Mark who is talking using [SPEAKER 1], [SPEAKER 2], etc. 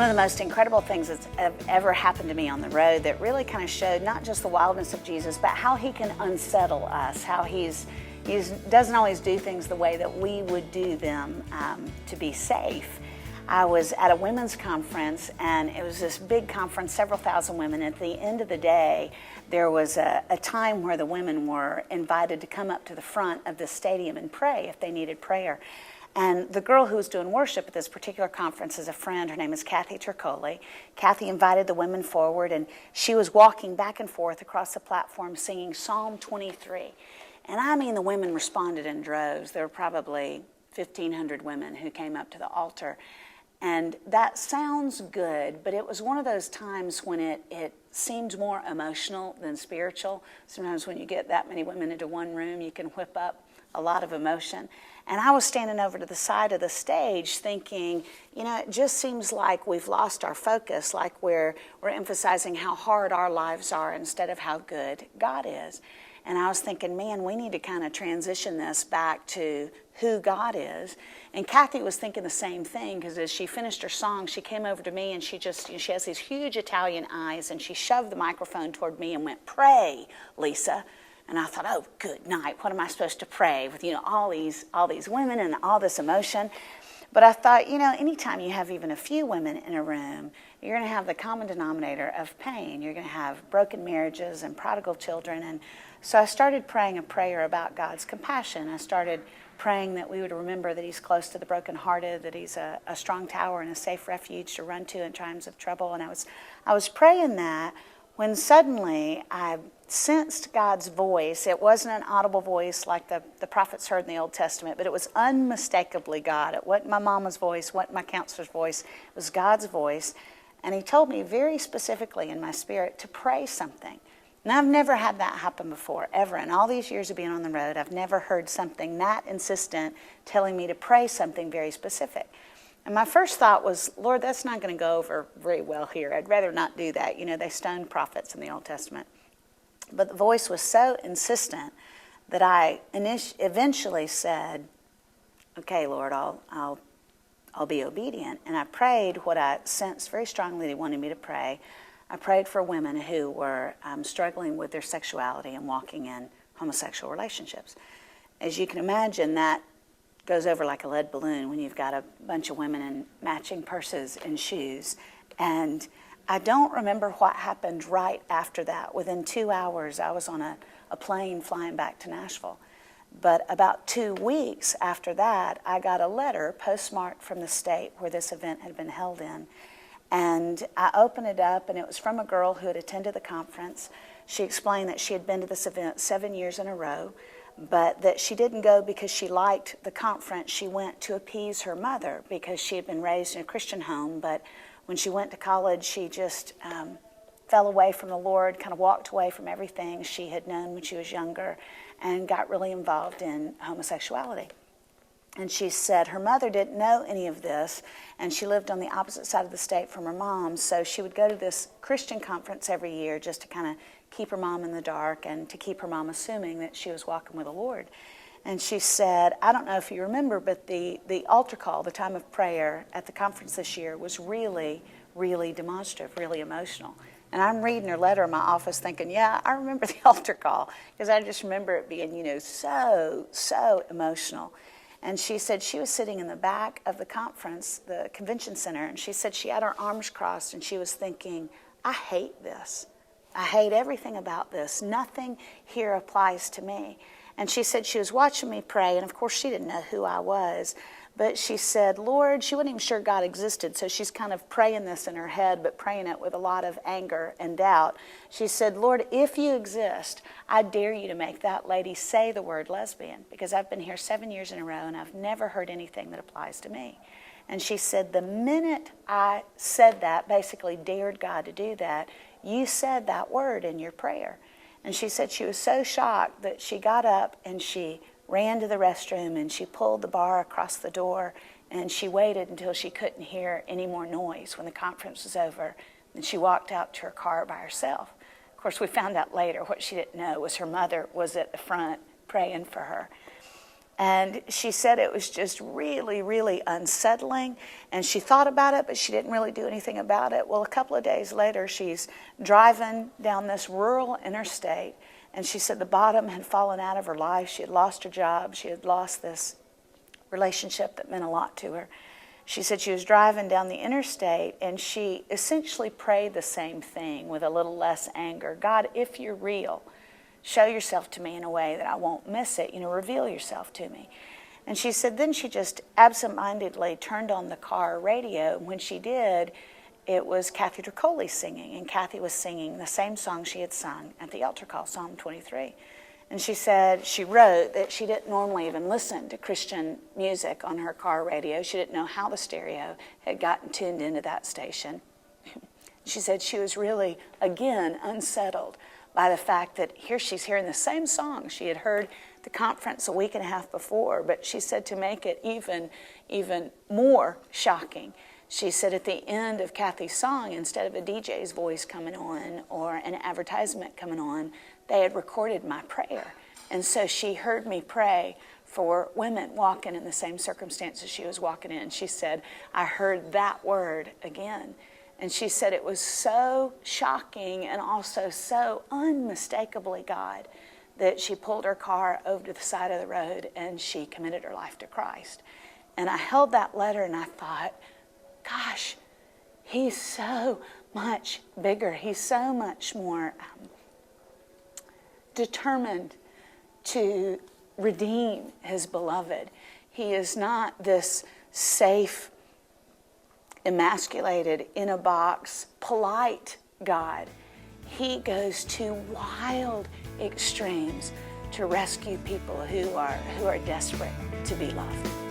[SPEAKER 1] One of the most incredible things that's ever happened to me on the road that really kind of showed not just the wildness of Jesus, but how he can unsettle us, how he doesn't always do things the way that we would do them to be safe. I was at a women's conference, and it was this big conference, several thousand women. At the end of the day, there was a time where the women were invited to come up to the front of the stadium and pray if they needed prayer. And the girl who was doing worship at this particular conference is a friend. Her name is Kathy Troccoli. Kathy invited the women forward, and she was walking back and forth across the platform singing Psalm 23. And I mean, the women responded in droves. There were probably 1,500 women who came up to the altar. And that sounds good, but it was one of those times when it seemed more emotional than spiritual. Sometimes when you get that many women into one room, you can whip up a lot of emotion. And I was standing over to the side of the stage thinking, you know, it just seems like we've lost our focus, like we're emphasizing how hard our lives are instead of how good God is. And I was thinking, man, we need to kind of transition this back to who God is. And Kathy was thinking the same thing, because as she finished her song, she came over to me and she has these huge Italian eyes, and she shoved the microphone toward me and went, "Pray, Lisa." And I thought, oh, good night. What am I supposed to pray with, you know, all these women and all this emotion? But I thought, you know, anytime you have even a few women in a room, you're going to have the common denominator of pain. You're going to have broken marriages and prodigal children. And so I started praying a prayer about God's compassion. I started praying that we would remember that he's close to the brokenhearted, that he's a strong tower and a safe refuge to run to in times of trouble. And I was praying that when suddenly I sensed God's voice. It wasn't an audible voice like the prophets heard in the Old Testament, but it was unmistakably God. It wasn't my mama's voice, wasn't my counselor's voice. It was God's voice. And he told me very specifically in my spirit to pray something. And I've never had that happen before, ever. In all these years of being on the road, I've never heard something that insistent telling me to pray something very specific. And my first thought was, Lord, that's not going to go over very well here. I'd rather not do that. You know, they stoned prophets in the Old Testament. But the voice was so insistent that I eventually said, okay, Lord, I'll be obedient. And I prayed what I sensed very strongly he wanted me to pray. I prayed for women who were struggling with their sexuality and walking in homosexual relationships. As you can imagine, that goes over like a lead balloon when you've got a bunch of women in matching purses and shoes. And I don't remember what happened right after that. Within 2 hours, I was on a plane flying back to Nashville. But about 2 weeks after that, I got a letter postmarked from the state where this event had been held in. And I opened it up, and it was from a girl who had attended the conference. She explained that she had been to this event 7 years in a row, but that she didn't go because she liked the conference. She went to appease her mother because she had been raised in a Christian home, but when she went to college, she just fell away from the Lord, kind of walked away from everything she had known when she was younger, and got really involved in homosexuality. And she said her mother didn't know any of this, and she lived on the opposite side of the state from her mom, so she would go to this Christian conference every year just to kind of keep her mom in the dark and to keep her mom assuming that she was walking with the Lord. And she said, I don't know if you remember, but the altar call, the time of prayer at the conference this year was really, really demonstrative, really emotional. And I'm reading her letter in my office thinking, yeah, I remember the altar call, because I just remember it being, you know, so emotional. And she said she was sitting in the back of the conference, the convention center, and she said she had her arms crossed and she was thinking, I hate this. I hate everything about this. Nothing here applies to me. And she said she was watching me pray, and of course she didn't know who I was. But she said, Lord, she wasn't even sure God existed, so she's kind of praying this in her head, but praying it with a lot of anger and doubt. She said, Lord, if you exist, I dare you to make that lady say the word lesbian, because I've been here 7 years in a row, and I've never heard anything that applies to me. And she said, the minute I said that, basically dared God to do that, you said that word in your prayer. And she said she was so shocked that she got up and she ran to the restroom and she pulled the bar across the door and she waited until she couldn't hear any more noise when the conference was over. And she walked out to her car by herself. Of course, we found out later what she didn't know was her mother was at the front praying for her. And she said it was just really, really unsettling. And she thought about it, but she didn't really do anything about it. Well, a couple of days later, she's driving down this rural interstate. And she said the bottom had fallen out of her life. She had lost her job. She had lost this relationship that meant a lot to her. She said she was driving down the interstate, and she essentially prayed the same thing with a little less anger. God, if you're real, show yourself to me in a way that I won't miss it. Reveal yourself to me. And she said then she just absentmindedly turned on the car radio. And when she did, it was Kathy Troccoli singing. And Kathy was singing the same song she had sung at the altar call, Psalm 23. And she said she wrote that she didn't normally even listen to Christian music on her car radio. She didn't know how the stereo had gotten tuned into that station. She said she was really, again, unsettled by the fact that here she's hearing the same song she had heard at the conference a week and a half before. But she said to make it even more shocking, she said at the end of Kathy's song, instead of a DJ's voice coming on or an advertisement coming on, they had recorded my prayer. And so she heard me pray for women walking in the same circumstances she was walking in. She said, I heard that word again. And she said it was so shocking and also so unmistakably God that she pulled her car over to the side of the road and she committed her life to Christ. And I held that letter and I thought, gosh, he's so much bigger. He's so much more determined to redeem his beloved. He is not this safe, emasculated, in a box, polite God. He goes to wild extremes to rescue people who are desperate to be loved.